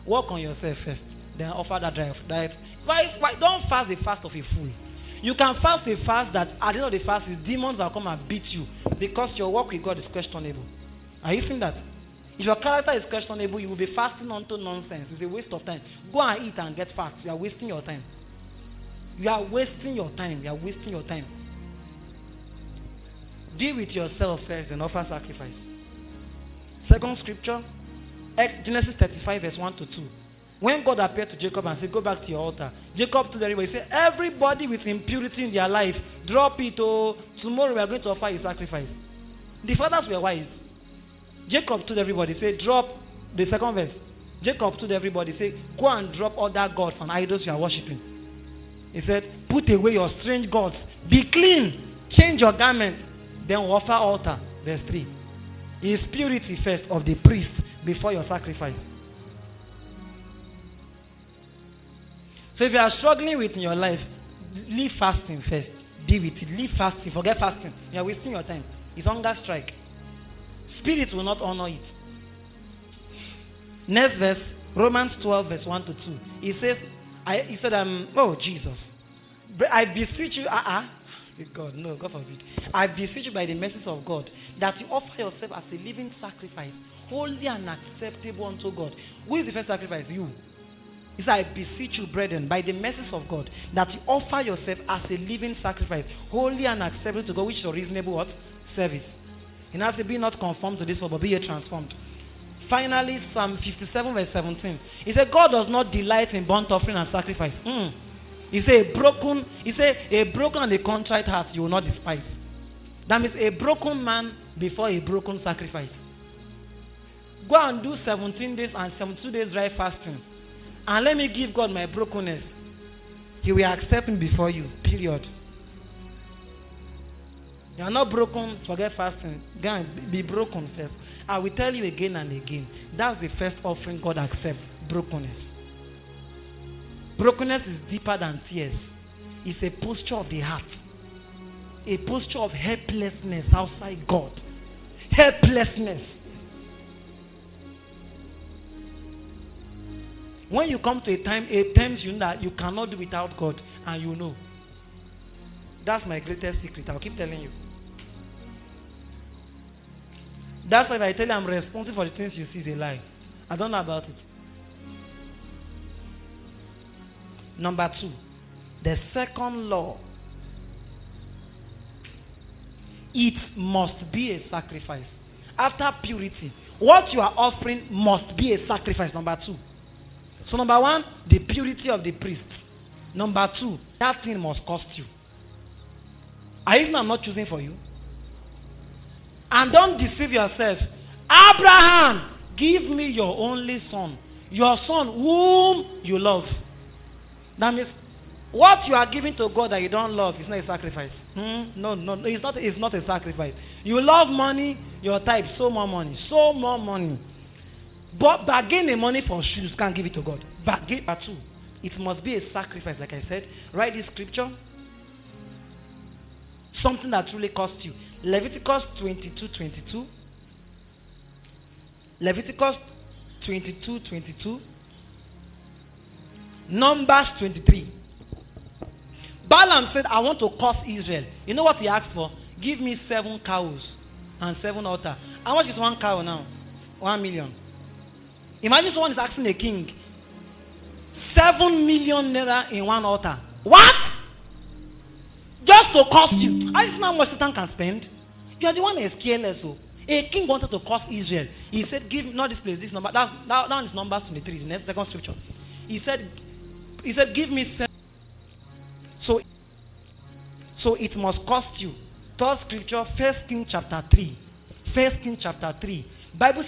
Work on yourself first, then offer that drive. Why don't fast the fast of a fool? You can fast a fast that at the end of the fast is demons that will come and beat you because your work with God is questionable. Are you seeing that? If your character is questionable, you will be fasting unto nonsense. It's a waste of time. Go and eat and get fat. You are wasting your time. You are wasting your time. You are wasting your time. Deal with yourself first and offer sacrifice. Second scripture, Genesis 35 verse 1 to 2. When God appeared to Jacob and said, go back to your altar, Jacob told everybody, he said, everybody with impurity in their life, drop it. Oh, tomorrow we are going to offer a sacrifice. The fathers were wise. Jacob told everybody, say, drop the second verse. Jacob told everybody, say, go and drop other gods and idols you are worshiping. He said, put away your strange gods. Be clean. Change your garments. Then offer altar. Verse 3. It is purity first of the priest before your sacrifice. So if you are struggling with in your life, leave fasting first. Deal with it. Leave fasting. Forget fasting. You are wasting your time. It's hunger strike. Spirit will not honor it. Next verse, Romans 12 verse 1 to 2. He says, oh Jesus, I beseech you, God, no, God forbid. I beseech you by the mercies of God that you offer yourself as a living sacrifice, holy and acceptable unto God. Who is the first sacrifice? You. He said, I beseech you, brethren, by the mercies of God, that you offer yourself as a living sacrifice, holy and acceptable to God, which is a reasonable what? Service. And as it be not conformed to this world, but be ye transformed. Finally, Psalm 57 verse 17. He said, God does not delight in burnt offering and sacrifice. He said, a broken and a contrite heart you will not despise. That means a broken man before a broken sacrifice. Go and do 17 days and 72 days dry fasting. And let me give God my brokenness. He will accept me before you. Period. You are not broken, forget fasting. Go and be broken first. I will tell you again and again. That's the first offering God accepts. Brokenness. Brokenness is deeper than tears. It's a posture of the heart. A posture of helplessness outside God. Helplessness. When you come to a times you know that you cannot do without God, and you know. That's my greatest secret. I'll keep telling you. That's why if I tell you I'm responsible for the things you see is a lie. I don't know about it. Number 2, the second law. It must be a sacrifice. After purity, what you are offering must be a sacrifice. Number 2. So number 1, the purity of the priests. Number 2, that thing must cost you. Are you saying I'm not choosing for you? And don't deceive yourself. Abraham, give me your only son. Your son whom you love. That means what you are giving to God that you don't love is not a sacrifice. No, it's not a sacrifice. You love money, your type, so more money. But bargaining money for shoes, can't give it to God. Bargain at 2. It must be a sacrifice, like I said. Write this scripture. Something that truly costs you. Leviticus 22:22. Leviticus 22:22. Numbers 23. Balaam said, I want to curse Israel. You know what he asked for? Give me 7 cows and 7 altars. How much is 1 cow now? 1 million. Imagine someone is asking a king 7 million naira in 1 altar. What? Just to curse you. I see how much Satan can spend. You are the one that is careless. So a king wanted to curse Israel. He said, give not this place, this number. That is Numbers 23, the next second scripture. He said, give me 7. So it must cost you. Third scripture, 1 Kings chapter 3. 1 Kings chapter 3. Bible